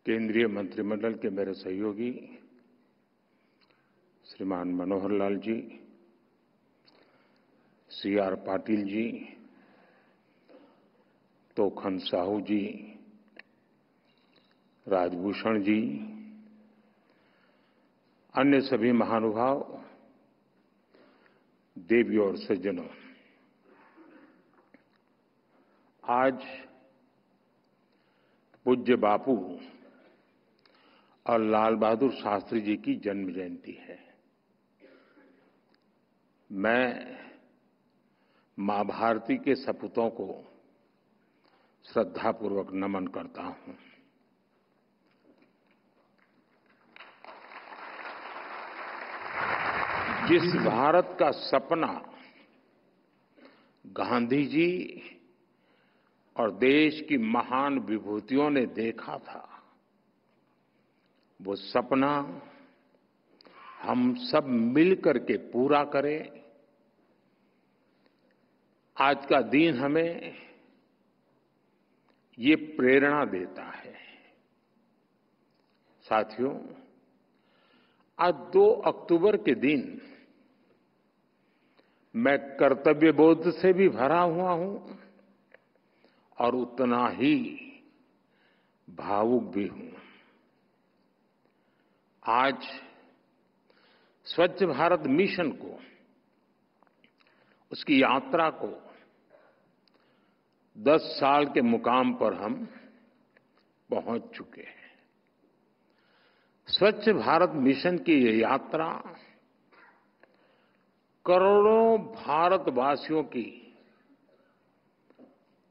केंद्रीय मंत्रिमंडल के मेरे सहयोगी श्रीमान मनोहर लाल जी, सीआर पाटिल जी, तोखन साहू जी, राजभूषण जी, अन्य सभी महानुभाव, देवियों और सज्जनों, आज पूज्य बापू और लाल बहादुर शास्त्री जी की जन्म जयंती है। मैं मां भारती के सपूतों को श्रद्धापूर्वक नमन करता हूं। जिस भारत का सपना गांधी जी और देश की महान विभूतियों ने देखा था, वो सपना हम सब मिलकर के पूरा करें। आज का दिन हमें ये प्रेरणा देता है। साथियों, आज 2 अक्टूबर के दिन मैं कर्तव्य बोध से भी भरा हुआ हूं और उतना ही भावुक भी हूं। आज स्वच्छ भारत मिशन को, उसकी यात्रा को 10 साल के मुकाम पर हम पहुंच चुके हैं। स्वच्छ भारत मिशन की ये यात्रा करोड़ों भारतवासियों की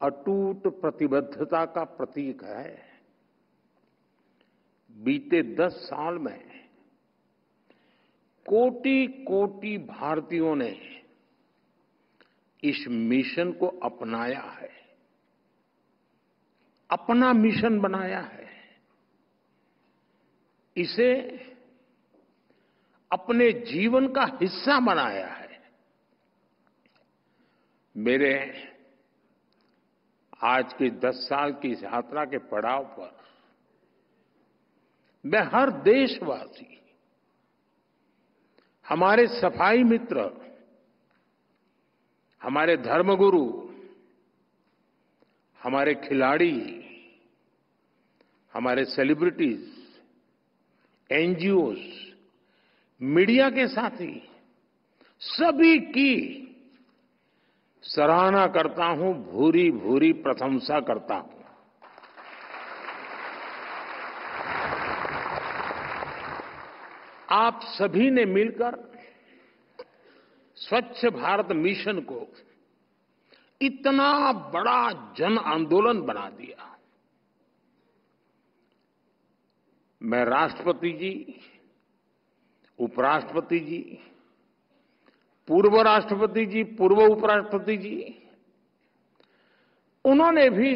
अटूट प्रतिबद्धता का प्रतीक है। बीते 10 साल में कोटि-कोटि भारतीयों ने इस मिशन को अपनाया है, अपना मिशन बनाया है, इसे अपने जीवन का हिस्सा बनाया है। मेरे आज की 10 साल की इस यात्रा के पड़ाव पर मैं हर देशवासी, हमारे सफाई मित्र, हमारे धर्मगुरु, हमारे खिलाड़ी, हमारे सेलिब्रिटीज, एनजीओज, मीडिया के साथी, सभी की सराहना करता हूं, भूरी भूरी प्रशंसा करता हूं। आप सभी ने मिलकर स्वच्छ भारत मिशन को इतना बड़ा जन आंदोलन बना दिया। मैं राष्ट्रपति जी, उपराष्ट्रपति जी, पूर्व राष्ट्रपति जी, पूर्व उपराष्ट्रपति जी, उन्होंने भी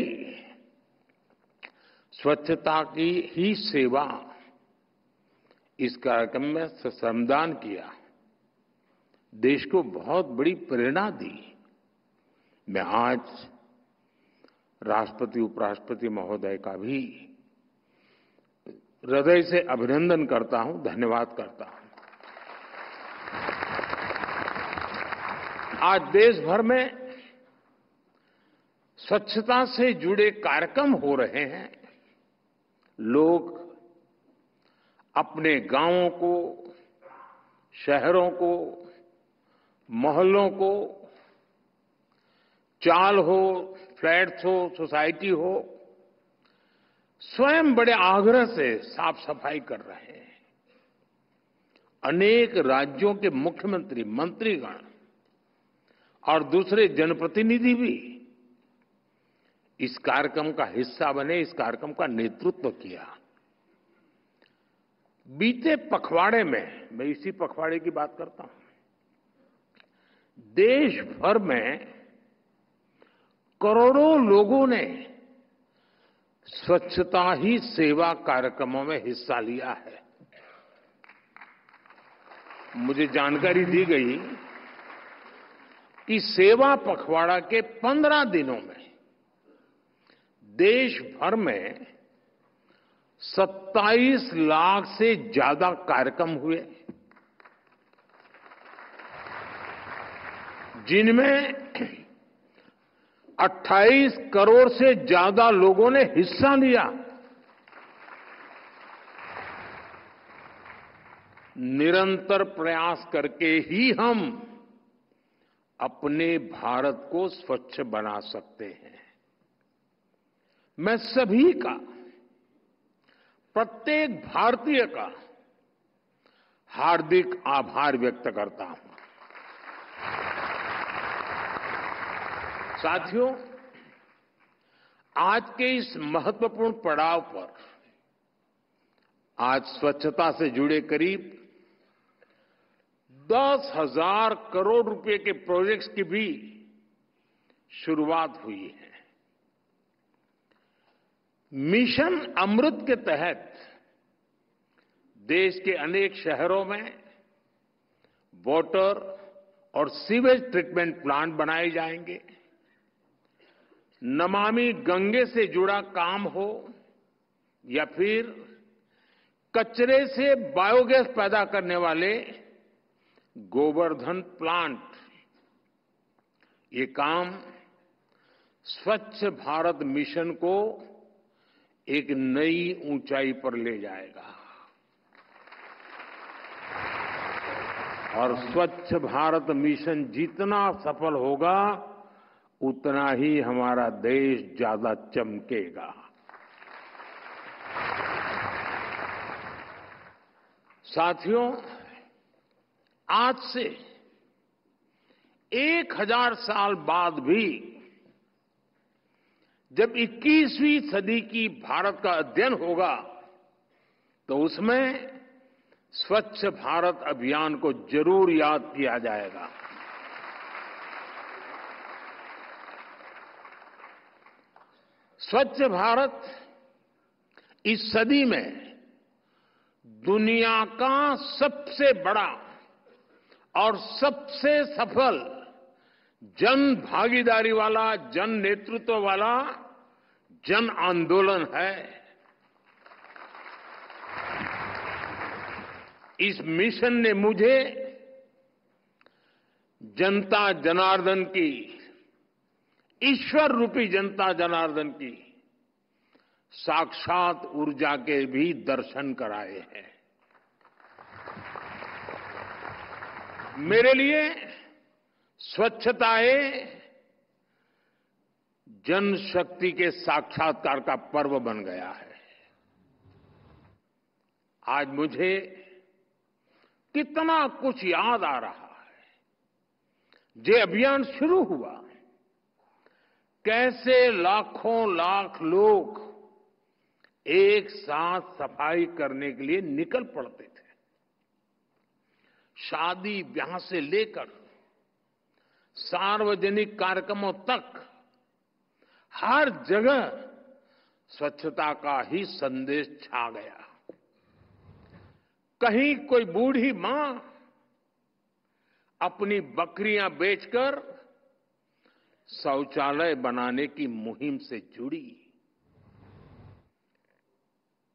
स्वच्छता की ही सेवा इस कार्यक्रम में श्रमदान किया, देश को बहुत बड़ी प्रेरणा दी। मैं आज राष्ट्रपति उपराष्ट्रपति महोदय का भी हृदय से अभिनंदन करता हूं, धन्यवाद करता हूं। आज देश भर में स्वच्छता से जुड़े कार्यक्रम हो रहे हैं। लोग अपने गांवों को, शहरों को, मोहल्लों को, चाल हो, फ्लैट्स हो, सोसाइटी हो, स्वयं बड़े आग्रह से साफ सफाई कर रहे हैं। अनेक राज्यों के मुख्यमंत्री, मंत्रीगण और दूसरे जनप्रतिनिधि भी इस कार्यक्रम का हिस्सा बने, इस कार्यक्रम का नेतृत्व किया। बीते पखवाड़े में, मैं इसी पखवाड़े की बात करता हूं, देश भर में करोड़ों लोगों ने स्वच्छता ही सेवा कार्यक्रमों में हिस्सा लिया है। मुझे जानकारी दी गई कि सेवा पखवाड़ा के 15 दिनों में देश भर में 27 लाख से ज्यादा कार्यक्रम हुए, जिनमें 28 करोड़ से ज्यादा लोगों ने हिस्सा लिया। निरंतर प्रयास करके ही हम अपने भारत को स्वच्छ बना सकते हैं। मैं सभी का, प्रत्येक भारतीय का हार्दिक आभार व्यक्त करता हूं। साथियों, आज के इस महत्वपूर्ण पड़ाव पर आज स्वच्छता से जुड़े करीब 10,000 करोड़ रुपए के प्रोजेक्ट्स की भी शुरुआत हुई है। मिशन अमृत के तहत देश के अनेक शहरों में वाटर और सीवेज ट्रीटमेंट प्लांट बनाए जाएंगे। नमामि गंगे से जुड़ा काम हो या फिर कचरे से बायोगैस पैदा करने वाले गोवर्धन प्लांट, ये काम स्वच्छ भारत मिशन को एक नई ऊंचाई पर ले जाएगा और स्वच्छ भारत मिशन जितना सफल होगा उतना ही हमारा देश ज्यादा चमकेगा। साथियों, आज से 1000 साल बाद भी जब 21वीं सदी की भारत का अध्ययन होगा तो उसमें स्वच्छ भारत अभियान को जरूर याद किया जाएगा। स्वच्छ भारत इस सदी में दुनिया का सबसे बड़ा और सबसे सफल जन भागीदारी वाला, जन नेतृत्व वाला जन आंदोलन है। इस मिशन ने मुझे जनता जनार्दन की, ईश्वर रूपी जनता जनार्दन की साक्षात ऊर्जा के भी दर्शन कराए हैं। मेरे लिए स्वच्छता जनशक्ति के साक्षात्कार का पर्व बन गया है। आज मुझे कितना कुछ याद आ रहा है। ये अभियान शुरू हुआ, कैसे लाखों लाख लोग एक साथ सफाई करने के लिए निकल पड़ते थे। शादी ब्याह से लेकर सार्वजनिक कार्यक्रमों तक हर जगह स्वच्छता का ही संदेश छा गया। कहीं कोई बूढ़ी मां अपनी बकरियां बेचकर शौचालय बनाने की मुहिम से जुड़ी।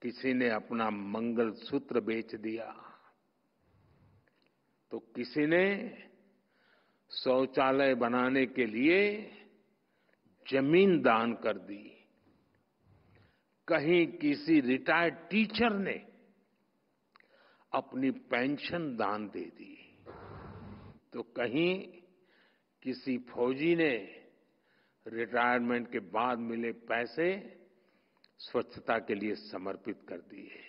किसी ने अपना मंगलसूत्र बेच दिया तो किसी ने शौचालय बनाने के लिए जमीन दान कर दी। कहीं किसी रिटायर्ड टीचर ने अपनी पेंशन दान दे दी तो कहीं किसी फौजी ने रिटायरमेंट के बाद मिले पैसे स्वच्छता के लिए समर्पित कर दिए।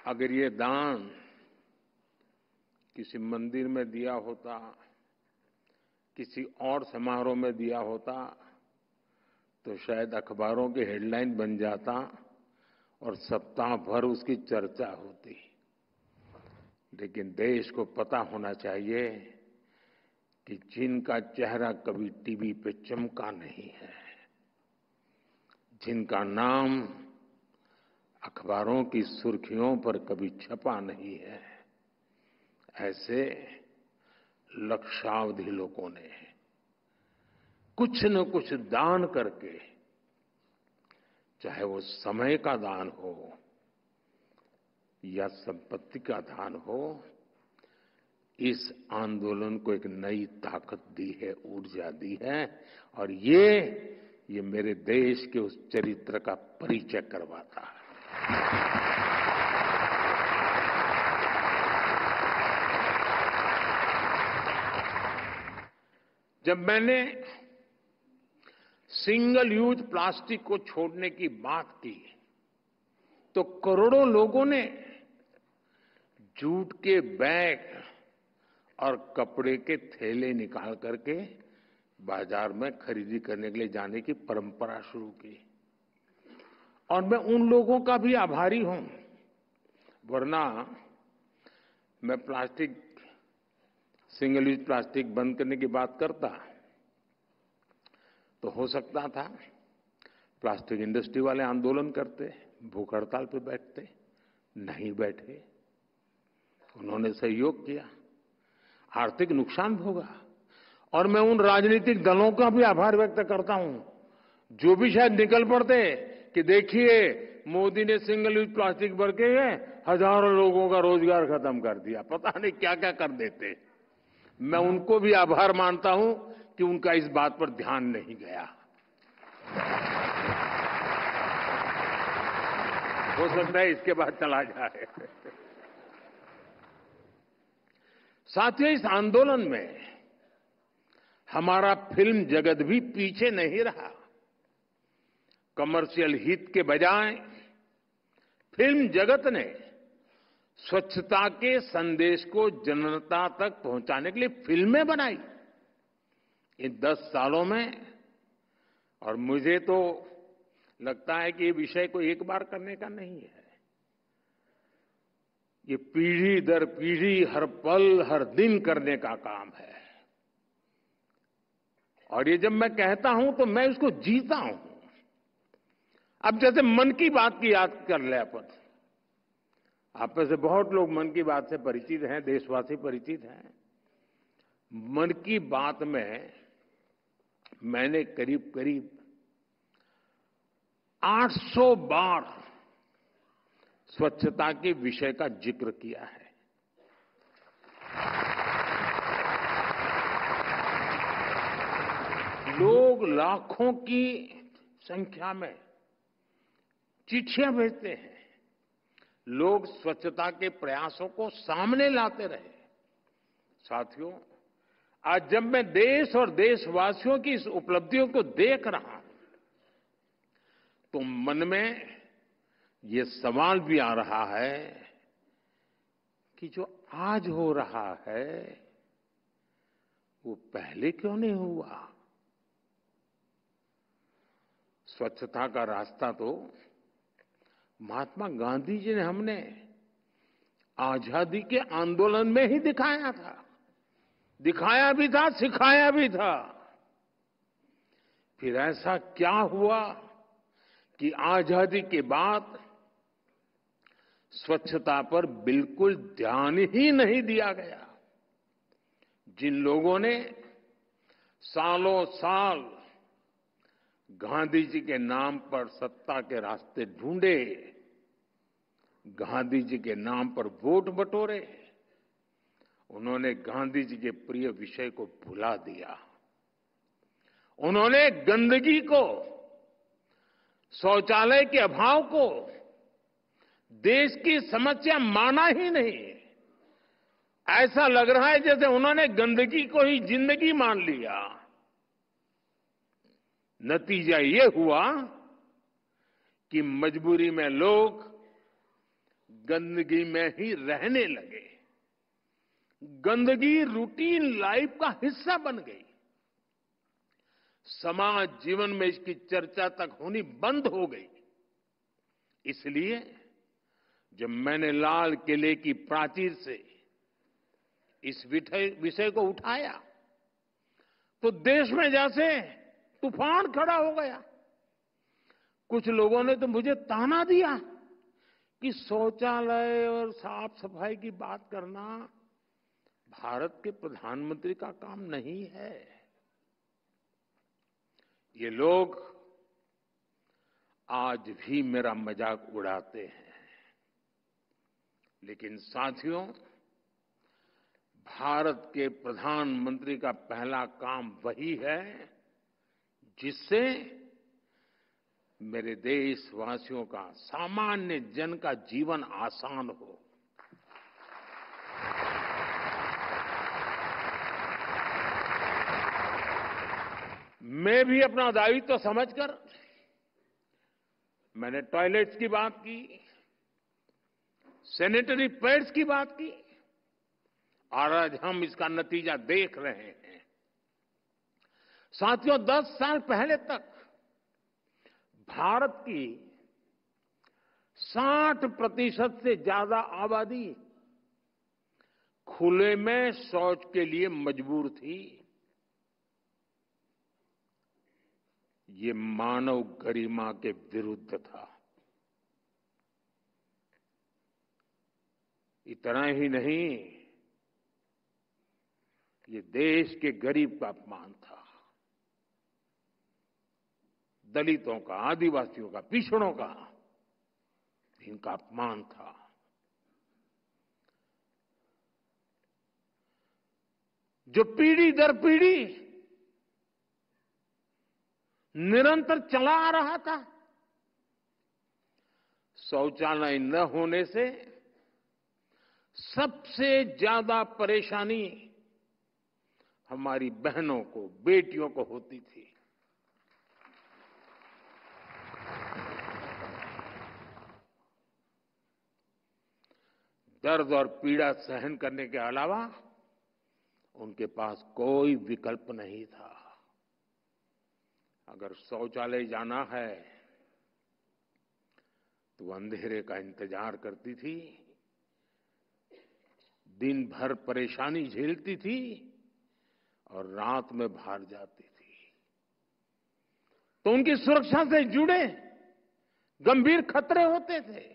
अगर ये दान किसी मंदिर में दिया होता, किसी और समारोह में दिया होता तो शायद अखबारों की हेडलाइन बन जाता और सप्ताह भर उसकी चर्चा होती। लेकिन देश को पता होना चाहिए कि जिनका चेहरा कभी टीवी पे चमका नहीं है, जिनका नाम अखबारों की सुर्खियों पर कभी छपा नहीं है, ऐसे लक्षावधि लोगों ने कुछ न कुछ दान करके, चाहे वो समय का दान हो या संपत्ति का दान हो, इस आंदोलन को एक नई ताकत दी है, ऊर्जा दी है, और ये मेरे देश के उस चरित्र का परिचय करवाता है। जब मैंने सिंगल यूज प्लास्टिक को छोड़ने की बात की, तो करोड़ों लोगों ने जूट के बैग और कपड़े के थैले निकाल करके बाजार में खरीदी करने के लिए जाने की परंपरा शुरू की। और मैं उन लोगों का भी आभारी हूं, वरना मैं सिंगल यूज प्लास्टिक बंद करने की बात करता तो हो सकता था प्लास्टिक इंडस्ट्री वाले आंदोलन करते, भूख हड़ताल पे बैठते। नहीं बैठे, उन्होंने सहयोग किया, आर्थिक नुकसान भोगा। और मैं उन राजनीतिक दलों का भी आभार व्यक्त करता हूं जो भी शायद निकल पड़ते कि देखिए मोदी ने सिंगल यूज प्लास्टिक भर के हजारों लोगों का रोजगार खत्म कर दिया, पता नहीं क्या क्या कर देते। मैं उनको भी आभार मानता हूं कि उनका इस बात पर ध्यान नहीं गया। हो सकता है इसके बाद चला जाए। साथियों, इस आंदोलन में हमारा फिल्म जगत भी पीछे नहीं रहा। कमर्शियल हित के बजाय फिल्म जगत ने स्वच्छता के संदेश को जनता तक पहुंचाने के लिए फिल्में बनाई इन 10 सालों में। और मुझे तो लगता है कि ये विषय को एक बार करने का नहीं है, ये पीढ़ी दर पीढ़ी, हर पल हर दिन करने का काम है। और ये जब मैं कहता हूं तो मैं इसको जीता हूं। अब जैसे मन की बात की याद कर ले अपन, आप में से बहुत लोग मन की बात से परिचित हैं, देशवासी परिचित हैं। मन की बात में मैंने करीब करीब 800 बार स्वच्छता के विषय का जिक्र किया है। लोग लाखों की संख्या में चिट्ठियां भेजते हैं, लोग स्वच्छता के प्रयासों को सामने लाते रहे। साथियों, आज जब मैं देश और देशवासियों की इस उपलब्धियों को देख रहा हूं तो मन में ये सवाल भी आ रहा है कि जो आज हो रहा है वो पहले क्यों नहीं हुआ। स्वच्छता का रास्ता तो महात्मा गांधी जी ने हमने आजादी के आंदोलन में ही दिखाया था, दिखाया भी था, सिखाया भी था। फिर ऐसा क्या हुआ कि आजादी के बाद स्वच्छता पर बिल्कुल ध्यान ही नहीं दिया गया। जिन लोगों ने सालों साल गांधी जी के नाम पर सत्ता के रास्ते ढूंढे, गांधी जी के नाम पर वोट बटोरे, उन्होंने गांधी जी के प्रिय विषय को भुला दिया। उन्होंने गंदगी को, शौचालय के अभाव को देश की समस्या माना ही नहीं। ऐसा लग रहा है जैसे उन्होंने गंदगी को ही जिंदगी मान लिया। नतीजा ये हुआ कि मजबूरी में लोग गंदगी में ही रहने लगे। गंदगी रूटीन लाइफ का हिस्सा बन गई। समाज जीवन में इसकी चर्चा तक होनी बंद हो गई। इसलिए जब मैंने लाल किले की प्राचीर से इस विषय को उठाया तो देश में जैसे तूफान खड़ा हो गया। कुछ लोगों ने तो मुझे ताना दिया कि शौचालय और साफ सफाई की बात करना भारत के प्रधानमंत्री का काम नहीं है। ये लोग आज भी मेरा मजाक उड़ाते हैं, लेकिन साथियों, भारत के प्रधानमंत्री का पहला काम वही है जिससे मेरे देशवासियों का, सामान्य जन का जीवन आसान हो। मैं भी अपना दायित्व समझकर मैंने टॉयलेट्स की बात की, सैनिटरी पैड्स की बात की, और आज हम इसका नतीजा देख रहे हैं। साथियों, 10 साल पहले तक भारत की 60% से ज्यादा आबादी खुले में शौच के लिए मजबूर थी। ये मानव गरिमा के विरुद्ध था। इतना ही नहीं, ये देश के गरीब का अपमान था, दलितों का, आदिवासियों का, पिछड़ों का, इनका अपमान था। जो पीढ़ी दर पीढ़ी निरंतर चला आ रहा था। शौचालय न होने से सबसे ज्यादा परेशानी हमारी बहनों को, बेटियों को होती थी। दर्द और पीड़ा सहन करने के अलावा उनके पास कोई विकल्प नहीं था। अगर शौचालय जाना है तो अंधेरे का इंतजार करती थी, दिन भर परेशानी झेलती थी और रात में बाहर जाती थी। तो उनकी सुरक्षा से जुड़े गंभीर खतरे होते थे।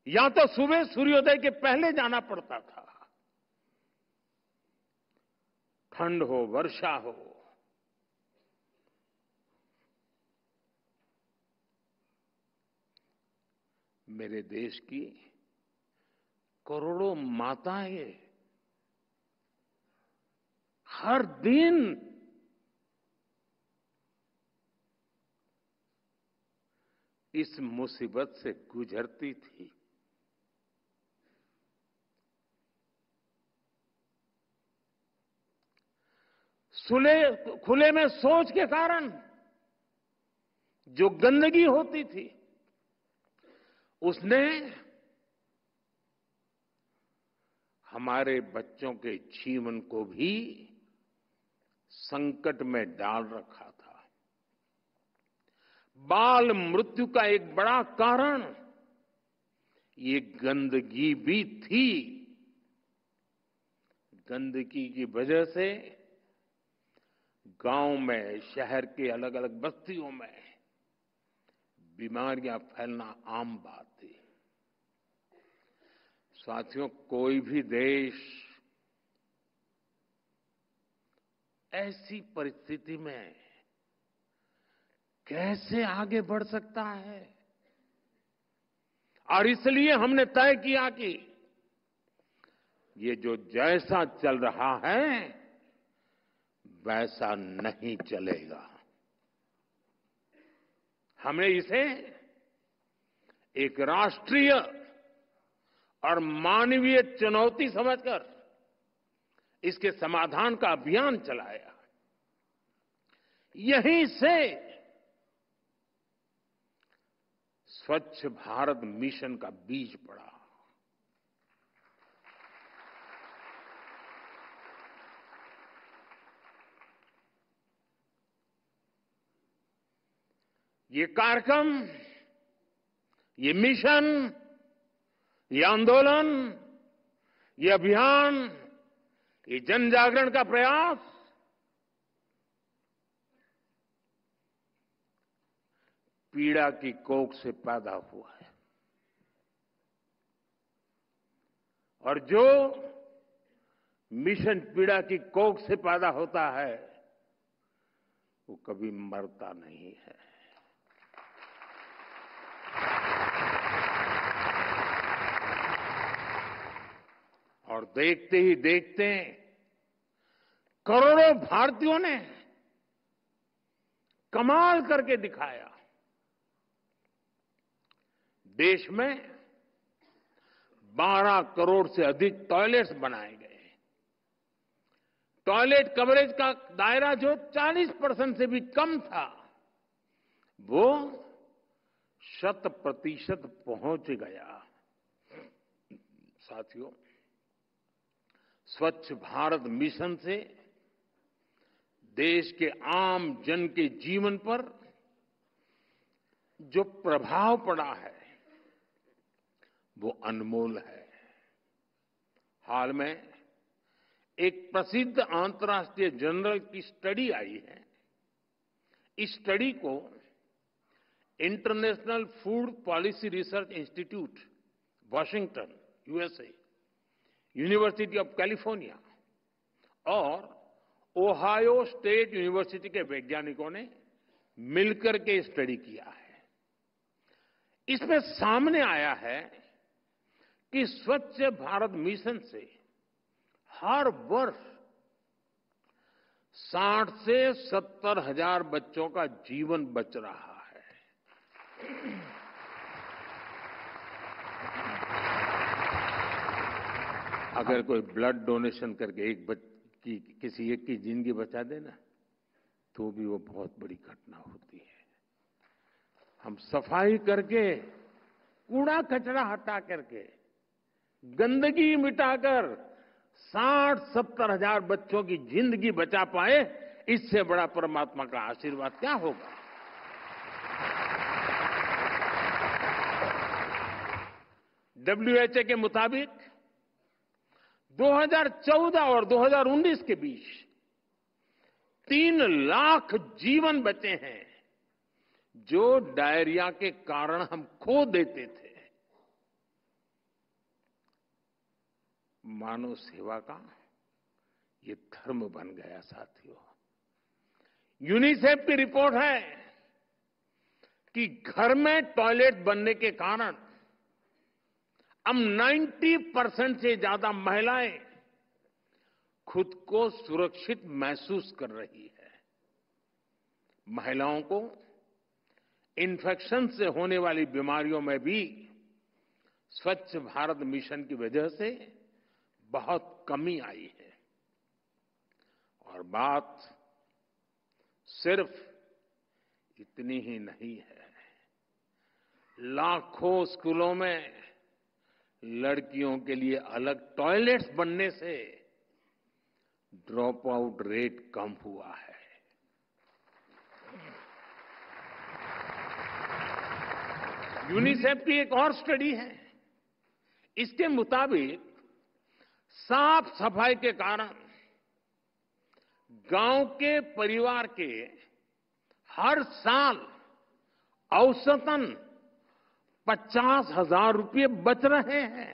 या तो सुबह सूर्योदय के पहले जाना पड़ता था, ठंड हो, वर्षा हो, मेरे देश की करोड़ों माताएं हर दिन इस मुसीबत से गुजरती थी। खुले में शौच के कारण जो गंदगी होती थी, उसने हमारे बच्चों के जीवन को भी संकट में डाल रखा था। बाल मृत्यु का एक बड़ा कारण ये गंदगी भी थी। गंदगी की वजह से गांव में, शहर के अलग अलग बस्तियों में बीमारियां फैलना आम बात थी। साथियों, कोई भी देश ऐसी परिस्थिति में कैसे आगे बढ़ सकता है? और इसलिए हमने तय किया कि ये जो जैसा चल रहा है वैसा नहीं चलेगा। हमने इसे एक राष्ट्रीय और मानवीय चुनौती समझकर इसके समाधान का अभियान चलाया। यहीं से स्वच्छ भारत मिशन का बीज पड़ा। ये कार्यक्रम, ये मिशन, ये आंदोलन, ये अभियान, ये जन जागरण का प्रयास पीड़ा की कोख से पैदा हुआ है। और जो मिशन पीड़ा की कोख से पैदा होता है वो कभी मरता नहीं है। और देखते ही देखते करोड़ों भारतीयों ने कमाल करके दिखाया। देश में 12 करोड़ से अधिक टॉयलेट्स बनाए गए। टॉयलेट कवरेज का दायरा जो 40% से भी कम था, वो 100% पहुंच गया। साथियों, स्वच्छ भारत मिशन से देश के आम जन के जीवन पर जो प्रभाव पड़ा है, वो अनमोल है। हाल में एक प्रसिद्ध अंतर्राष्ट्रीय जर्नल की स्टडी आई है। इस स्टडी को international food policy research institute, Washington, USA, university of California और ओहायो स्टेट यूनिवर्सिटी के वैज्ञानिकों ने मिलकर के स्टडी किया है। इसमें सामने आया है कि स्वच्छ भारत मिशन से हर वर्ष 60 से 70 हजार बच्चों का जीवन बच रहा है। अगर कोई ब्लड डोनेशन करके किसी एक की जिंदगी बचा देना, तो भी वो बहुत बड़ी घटना होती है। हम सफाई करके, कूड़ा कचरा हटा करके, गंदगी मिटाकर 60-70 हजार बच्चों की जिंदगी बचा पाए, इससे बड़ा परमात्मा का आशीर्वाद क्या होगा। WHO के मुताबिक 2014 और 2019 के बीच 3 लाख जीवन बचे हैं, जो डायरिया के कारण हम खो देते थे। मानव सेवा का ये धर्म बन गया। साथियों, यूनिसेफ की रिपोर्ट है कि घर में टॉयलेट बनने के कारण अब 90% से ज्यादा महिलाएं खुद को सुरक्षित महसूस कर रही है। महिलाओं को इन्फेक्शन से होने वाली बीमारियों में भी स्वच्छ भारत मिशन की वजह से बहुत कमी आई है। और बात सिर्फ इतनी ही नहीं है। लाखों स्कूलों में लड़कियों के लिए अलग टॉयलेट्स बनने से ड्रॉप आउट रेट कम हुआ है। यूनिसेफ की एक और स्टडी है। इसके मुताबिक साफ सफाई के कारण गांव के परिवार के हर साल औसतन 50,000 रुपये बच रहे हैं।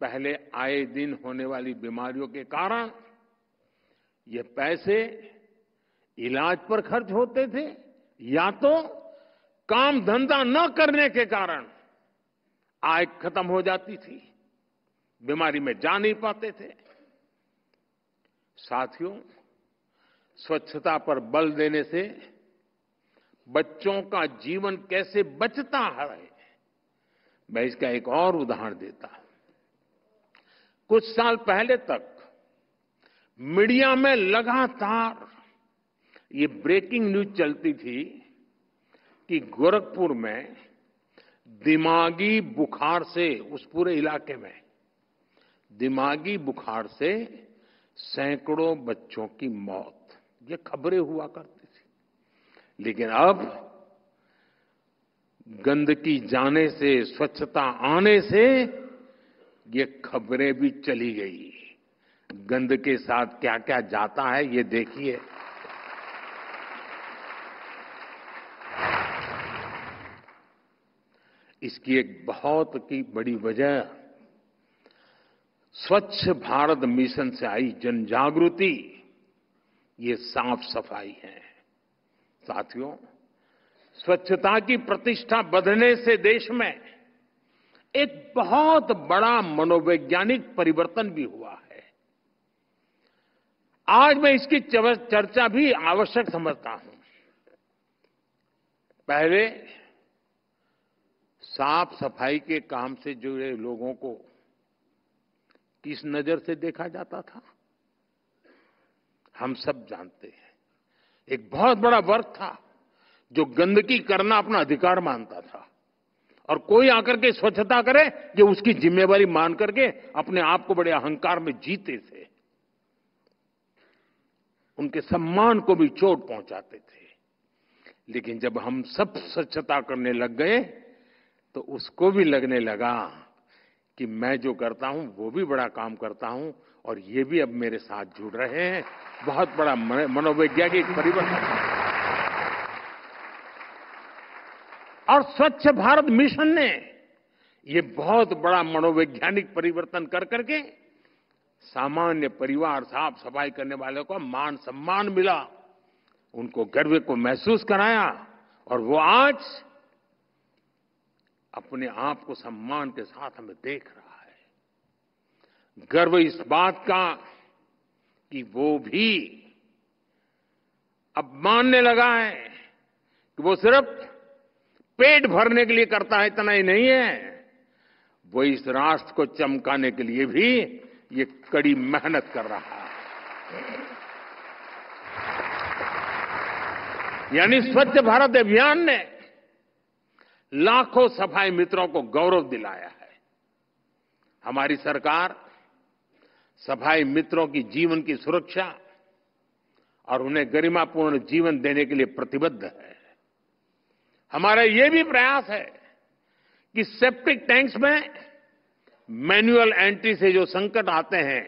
पहले आए दिन होने वाली बीमारियों के कारण ये पैसे इलाज पर खर्च होते थे, या तो काम धंधा न करने के कारण आय खत्म हो जाती थी, बीमारी में जा नहीं पाते थे। साथियों, स्वच्छता पर बल देने से बच्चों का जीवन कैसे बचता है, मैं इसका एक और उदाहरण देता हूं। कुछ साल पहले तक मीडिया में लगातार ये ब्रेकिंग न्यूज चलती थी कि गोरखपुर में दिमागी बुखार से, उस पूरे इलाके में दिमागी बुखार से सैकड़ों बच्चों की मौत, ये खबरें हुआ करती थी। लेकिन अब गंदगी जाने से, स्वच्छता आने से ये खबरें भी चली गई। गंद के साथ क्या क्या जाता है, ये देखिए। इसकी एक बहुत की बड़ी वजह स्वच्छ भारत मिशन से आई जन जागृति, ये साफ सफाई है। साथियों, स्वच्छता की प्रतिष्ठा बढ़ने से देश में एक बहुत बड़ा मनोवैज्ञानिक परिवर्तन भी हुआ है। आज मैं इसकी चर्चा भी आवश्यक समझता हूं। पहले साफ सफाई के काम से जुड़े लोगों को किस नजर से देखा जाता था, हम सब जानते हैं। एक बहुत बड़ा वर्ग था जो गंदगी करना अपना अधिकार मानता था और कोई आकर के स्वच्छता करे ये उसकी जिम्मेवारी मान करके अपने आप को बड़े अहंकार में जीते थे। उनके सम्मान को भी चोट पहुंचाते थे। लेकिन जब हम सब स्वच्छता करने लग गए तो उसको भी लगने लगा कि मैं जो करता हूं वो भी बड़ा काम करता हूं और ये भी अब मेरे साथ जुड़ रहे हैं। बहुत बड़ा मनोवैज्ञानिक परिवर्तन है। और स्वच्छ भारत मिशन ने ये बहुत बड़ा मनोवैज्ञानिक परिवर्तन कर करके सामान्य परिवार, साफ सफाई करने वालों को मान सम्मान मिला, उनको गर्व को महसूस कराया और वो आज अपने आप को सम्मान के साथ हमें देख रहा है। गर्व इस बात का कि वो भी अब मानने लगा है कि वो सिर्फ पेट भरने के लिए करता है, इतना ही नहीं है, वो इस राष्ट्र को चमकाने के लिए भी ये कड़ी मेहनत कर रहा है। यानी स्वच्छ भारत अभियान ने लाखों सफाई मित्रों को गौरव दिलाया है। हमारी सरकार सफाई मित्रों की जीवन की सुरक्षा और उन्हें गरिमापूर्ण जीवन देने के लिए प्रतिबद्ध है। हमारा ये भी प्रयास है कि सेप्टिक टैंक्स में मैन्युअल एंट्री से जो संकट आते हैं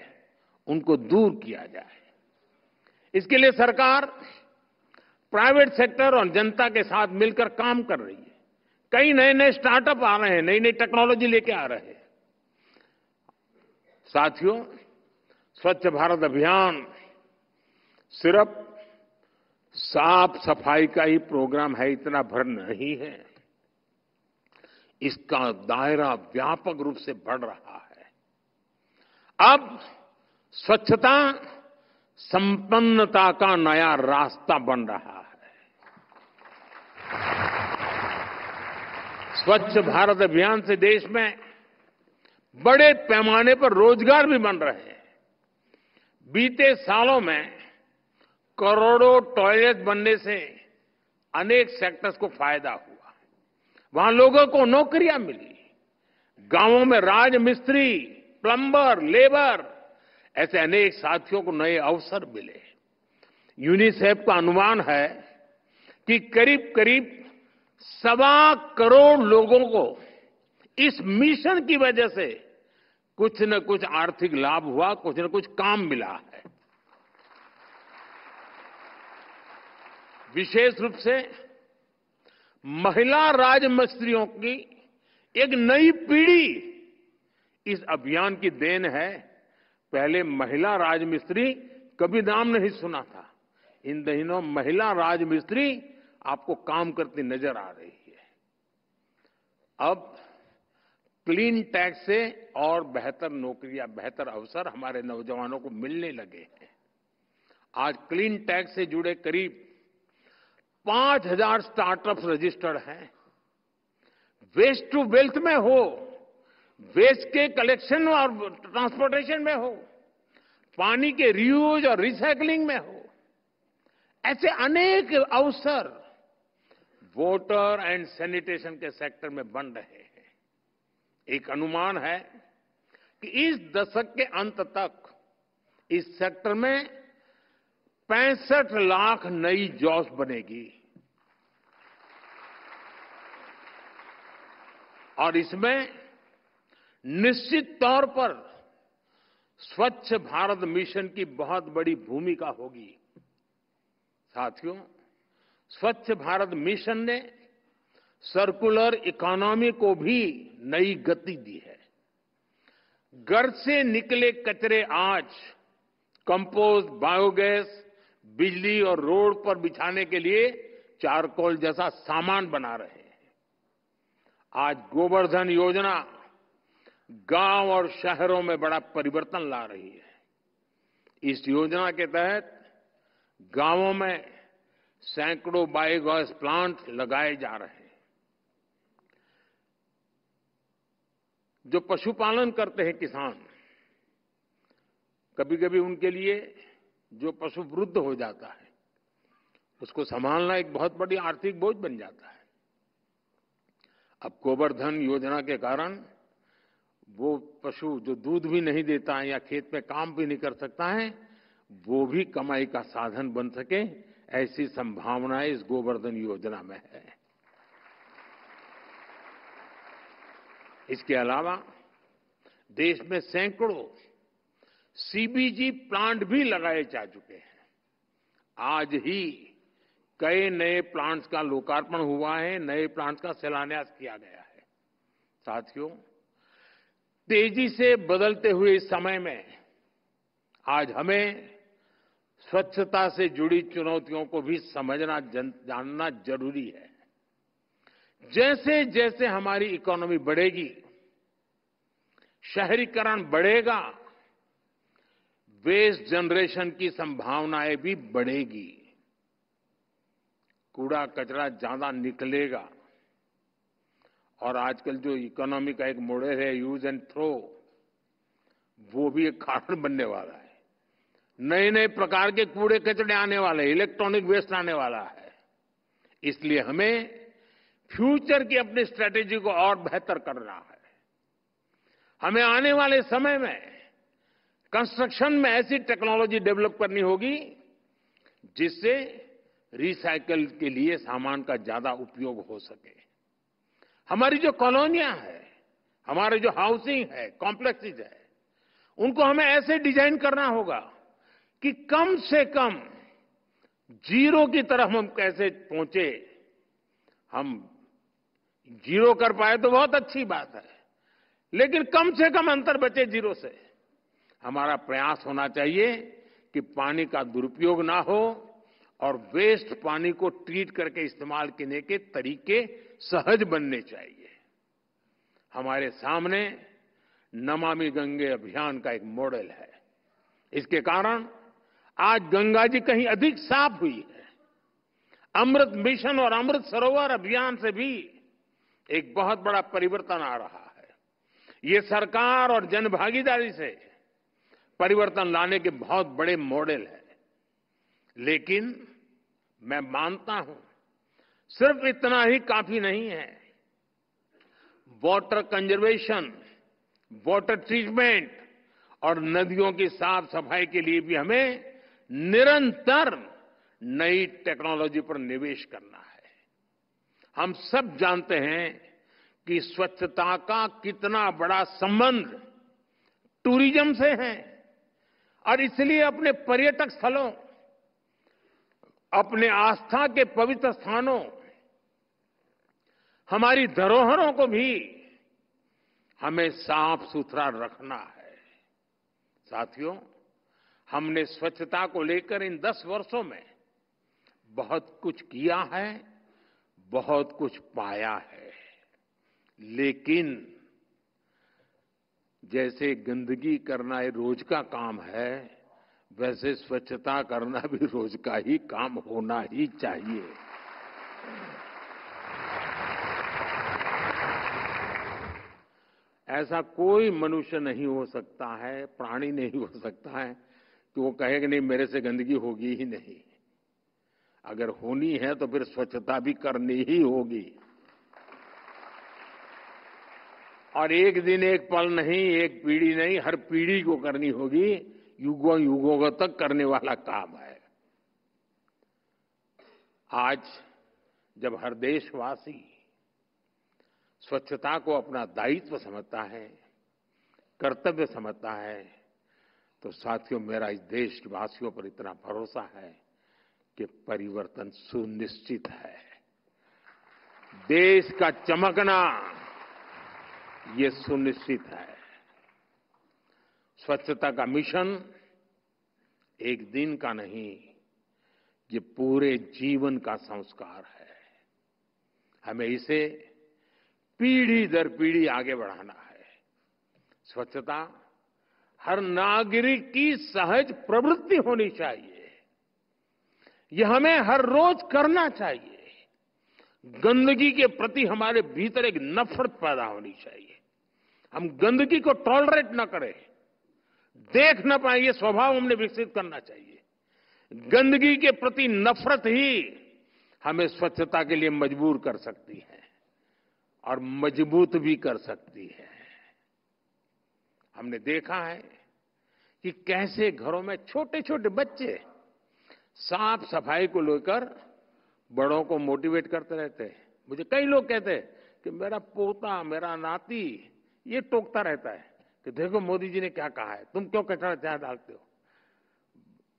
उनको दूर किया जाए। इसके लिए सरकार प्राइवेट सेक्टर और जनता के साथ मिलकर काम कर रही है। कई नए नए स्टार्टअप आ रहे हैं, नई नई टेक्नोलॉजी लेके आ रहे हैं। साथियों, स्वच्छ भारत अभियान सिर्फ साफ सफाई का ही प्रोग्राम है, इतना भर नहीं है। इसका दायरा व्यापक रूप से बढ़ रहा है। अब स्वच्छता संपन्नता का नया रास्ता बन रहा है। स्वच्छ भारत अभियान से देश में बड़े पैमाने पर रोजगार भी बन रहे हैं। बीते सालों में करोड़ों टॉयलेट बनने से अनेक सेक्टर्स को फायदा हुआ। वहां लोगों को नौकरियां मिली। गांवों में राजमिस्त्री, प्लम्बर, लेबर ऐसे अनेक साथियों को नए अवसर मिले। यूनिसेफ का अनुमान है कि करीब करीब 1.25 करोड़ लोगों को इस मिशन की वजह से कुछ न कुछ आर्थिक लाभ हुआ, कुछ न कुछ काम मिला है। विशेष रूप से महिला राजमिस्त्रियों की एक नई पीढ़ी इस अभियान की देन है। पहले महिला राजमिस्त्री कभी नाम नहीं सुना था। इन दिनों महिला राजमिस्त्री आपको काम करती नजर आ रही है। अब क्लीन टैक्स से और बेहतर नौकरियां, बेहतर अवसर हमारे नौजवानों को मिलने लगे हैं। आज क्लीन टैक्स से जुड़े करीब 5,000 स्टार्टअप्स रजिस्टर्ड हैं। वेस्ट टू वेल्थ में हो, वेस्ट के कलेक्शन और ट्रांसपोर्टेशन में हो, पानी के रीयूज और रिसाइकलिंग में हो, ऐसे अनेक अवसर वाटर एंड सैनिटेशन के सेक्टर में बन रहे हैं। एक अनुमान है कि इस दशक के अंत तक इस सेक्टर में 65 लाख नई जॉब्स बनेगी और इसमें निश्चित तौर पर स्वच्छ भारत मिशन की बहुत बड़ी भूमिका होगी। साथियों, स्वच्छ भारत मिशन ने सर्कुलर इकोनॉमी को भी नई गति दी है। घर से निकले कचरे आज कंपोस्ट, बायोगैस, बिजली और रोड पर बिछाने के लिए चारकोल जैसा सामान बना रहे हैं। आज गोवर्धन योजना गांव और शहरों में बड़ा परिवर्तन ला रही है। इस योजना के तहत गांवों में सैकड़ों बायोगैस प्लांट लगाए जा रहे हैं। जो पशुपालन करते हैं किसान, कभी कभी उनके लिए जो पशु वृद्ध हो जाता है उसको संभालना एक बहुत बड़ी आर्थिक बोझ बन जाता है। अब गोवर्धन योजना के कारण वो पशु जो दूध भी नहीं देता है या खेत में काम भी नहीं कर सकता है, वो भी कमाई का साधन बन सके, ऐसी संभावनाएं इस गोवर्धन योजना में है। इसके अलावा देश में सैकड़ों सीबीजी प्लांट भी लगाए जा चुके हैं। आज ही कई नए प्लांट्स का लोकार्पण हुआ है, नए प्लांट्स का शिलान्यास किया गया है। साथियों, तेजी से बदलते हुए इस समय में आज हमें स्वच्छता से जुड़ी चुनौतियों को भी समझना जानना जरूरी है। जैसे जैसे हमारी इकोनॉमी बढ़ेगी, शहरीकरण बढ़ेगा, वेस्ट जनरेशन की संभावनाएं भी बढ़ेगी। कूड़ा कचरा ज्यादा निकलेगा और आजकल जो इकोनॉमी का एक मॉडल है यूज एंड थ्रो, वो भी एक कारण बनने वाला है। नए नए प्रकार के कूड़े कचरे आने वाले, इलेक्ट्रॉनिक वेस्ट आने वाला है। इसलिए हमें फ्यूचर की अपनी स्ट्रेटेजी को और बेहतर करना है। हमें आने वाले समय में कंस्ट्रक्शन में ऐसी टेक्नोलॉजी डेवलप करनी होगी जिससे रिसाइकल के लिए सामान का ज्यादा उपयोग हो सके। हमारी जो कॉलोनियां हैं, हमारे जो हाउसिंग है, कॉम्प्लेक्सेस है, उनको हमें ऐसे डिजाइन करना होगा कि कम से कम जीरो की तरफ हम कैसे पहुंचे। हम जीरो कर पाए तो बहुत अच्छी बात है, लेकिन कम से कम अंतर बचे जीरो से। हमारा प्रयास होना चाहिए कि पानी का दुरुपयोग ना हो और वेस्ट पानी को ट्रीट करके इस्तेमाल करने के तरीके सहज बनने चाहिए। हमारे सामने नमामि गंगे अभियान का एक मॉडल है। इसके कारण आज गंगा जी कहीं अधिक साफ हुई है। अमृत मिशन और अमृत सरोवर अभियान से भी एक बहुत बड़ा परिवर्तन आ रहा है। ये सरकार और जनभागीदारी से परिवर्तन लाने के बहुत बड़े मॉडल है। लेकिन मैं मानता हूं सिर्फ इतना ही काफी नहीं है। वाटर कंजर्वेशन, वाटर ट्रीटमेंट और नदियों की साफ सफाई के लिए भी हमें निरंतर नई टेक्नोलॉजी पर निवेश करना है। हम सब जानते हैं कि स्वच्छता का कितना बड़ा संबंध टूरिज्म से है और इसलिए अपने पर्यटक स्थलों, अपने आस्था के पवित्र स्थानों, हमारी धरोहरों को भी हमें साफ सुथरा रखना है। साथियों, हमने स्वच्छता को लेकर इन 10 वर्षों में बहुत कुछ किया है, बहुत कुछ पाया है। लेकिन जैसे गंदगी करना ये रोज का काम है, वैसे स्वच्छता करना भी रोज का ही काम होना ही चाहिए। ऐसा कोई मनुष्य नहीं हो सकता है, प्राणी नहीं हो सकता है कि वो कहे कि नहीं मेरे से गंदगी होगी ही नहीं। अगर होनी है तो फिर स्वच्छता भी करनी ही होगी। और एक दिन एक पल नहीं, एक पीढ़ी नहीं, हर पीढ़ी को करनी होगी। युगों युगों तक करने वाला काम है। आज जब हर देशवासी स्वच्छता को अपना दायित्व समझता है, कर्तव्य समझता है, तो साथियों मेरा इस देशवासियों पर इतना भरोसा है कि परिवर्तन सुनिश्चित है। देश का चमकना ये सुनिश्चित है। स्वच्छता का मिशन एक दिन का नहीं, ये पूरे जीवन का संस्कार है। हमें इसे पीढ़ी दर पीढ़ी आगे बढ़ाना है। स्वच्छता हर नागरिक की सहज प्रवृत्ति होनी चाहिए। यह हमें हर रोज करना चाहिए। गंदगी के प्रति हमारे भीतर एक नफरत पैदा होनी चाहिए। हम गंदगी को टॉलरेट न करें, देख न पाए, ये स्वभाव हमने विकसित करना चाहिए। गंदगी के प्रति नफरत ही हमें स्वच्छता के लिए मजबूर कर सकती है और मजबूत भी कर सकती है। हमने देखा है कि कैसे घरों में छोटे छोटे बच्चे साफ सफाई को लेकर बड़ों को मोटिवेट करते रहते हैं। मुझे कई लोग कहते हैं कि मेरा पोता, मेरा नाती ये टोकता रहता है कि देखो मोदी जी ने क्या कहा है, तुम क्यों कचरा जहां डालते हो,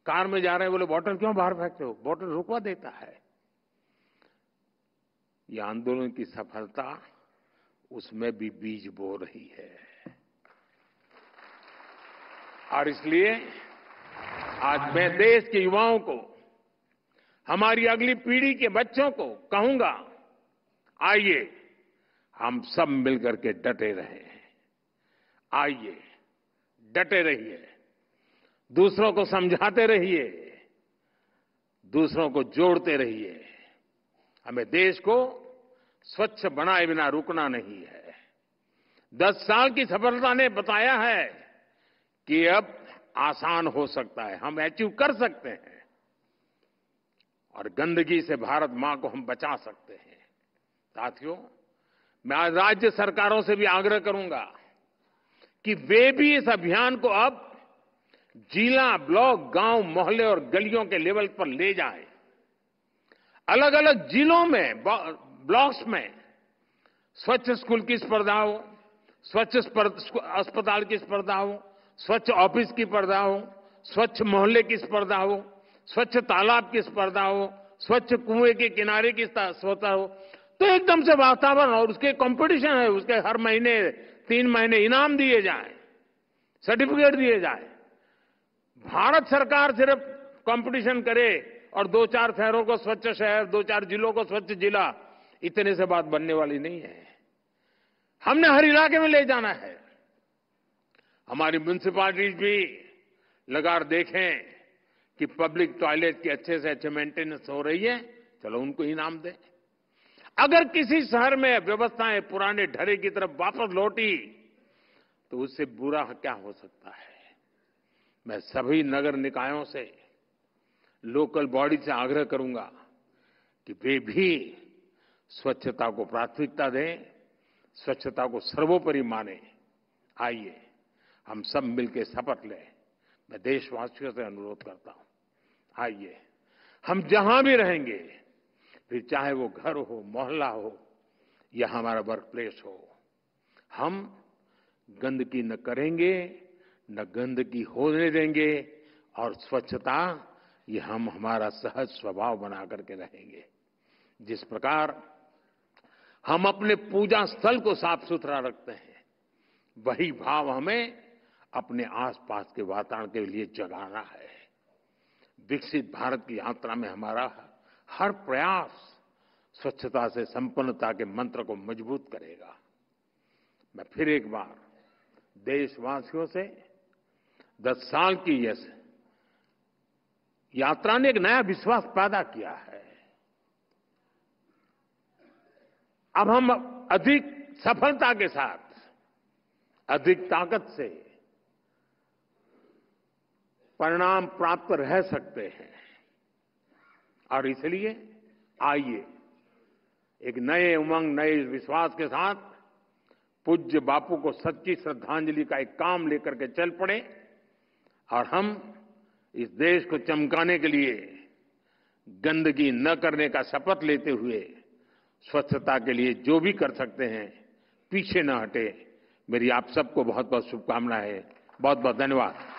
कार में जा रहे हैं बोले बॉटल क्यों बाहर फेंकते हो, बॉटल रुकवा देता है। ये आंदोलन की सफलता उसमें भी बीज बो रही है। और इसलिए आज मैं देश के युवाओं को, हमारी अगली पीढ़ी के बच्चों को कहूंगा, आइए हम सब मिलकर के डटे रहें। आइए डटे रहिए, दूसरों को समझाते रहिए, दूसरों को जोड़ते रहिए। हमें देश को स्वच्छ बनाए बिना रुकना नहीं है। 10 साल की सफलता ने बताया है कि अब आसान हो सकता है, हम अचीव कर सकते हैं और गंदगी से भारत मां को हम बचा सकते हैं। साथियों, मैं आज राज्य सरकारों से भी आग्रह करूंगा कि वे भी इस अभियान को अब जिला, ब्लॉक, गांव, मोहल्ले और गलियों के लेवल पर ले जाएं। अलग अलग जिलों में, ब्लॉक्स में स्वच्छ स्कूल की स्पर्धा हो, स्वच्छ अस्पताल की स्पर्धा हो, स्वच्छ ऑफिस की स्पर्धा हो, स्वच्छ मोहल्ले की स्पर्धा हो, स्वच्छ तालाब की स्पर्धा हो, स्वच्छ कुएं के किनारे की स्पर्धा हो, तो एकदम से वातावरण और उसके कंपटीशन है, उसके हर महीने 3 महीने इनाम दिए जाएं, सर्टिफिकेट दिए जाएं। भारत सरकार सिर्फ कंपटीशन करे और 2-4 शहरों को स्वच्छ शहर, 2-4 जिलों को स्वच्छ जिला, इतने से बात बनने वाली नहीं है। हमने हर इलाके में ले जाना है। हमारी म्युनिसिपैलिटीज भी लगातार देखें कि पब्लिक टॉयलेट की अच्छे से अच्छे मेंटेनेंस हो रही है, चलो उनको इनाम दें। अगर किसी शहर में व्यवस्थाएं पुराने ढरे की तरफ वापस लौटी तो उससे बुरा क्या हो सकता है। मैं सभी नगर निकायों से, लोकल बॉडी से आग्रह करूंगा कि वे भी स्वच्छता को प्राथमिकता दें, स्वच्छता को सर्वोपरि माने। आइए हम सब मिलकर शपथ लें। मैं देशवासियों से अनुरोध करता हूं, आइए हम जहां भी रहेंगे, फिर चाहे वो घर हो, मोहल्ला हो या हमारा वर्क प्लेस हो, हम गंदगी न करेंगे, न गंदगी होने देंगे और स्वच्छता ये हम हमारा सहज स्वभाव बना करके रहेंगे। जिस प्रकार हम अपने पूजा स्थल को साफ सुथरा रखते हैं, वही भाव हमें अपने आसपास के वातावरण के लिए जगाना है। विकसित भारत की यात्रा में हमारा हर प्रयास स्वच्छता से संपन्नता के मंत्र को मजबूत करेगा। मैं फिर एक बार देशवासियों से 10 साल की यह यात्रा ने एक नया विश्वास पैदा किया है। अब हम अधिक सफलता के साथ, अधिक ताकत से परिणाम प्राप्त रह सकते हैं और इसलिए आइए एक नए उमंग, नए विश्वास के साथ पूज्य बापू को सच्ची श्रद्धांजलि का एक काम लेकर के चल पड़े और हम इस देश को चमकाने के लिए गंदगी न करने का शपथ लेते हुए स्वच्छता के लिए जो भी कर सकते हैं पीछे न हटे। मेरी आप सबको बहुत बहुत शुभकामनाएं। बहुत बहुत धन्यवाद।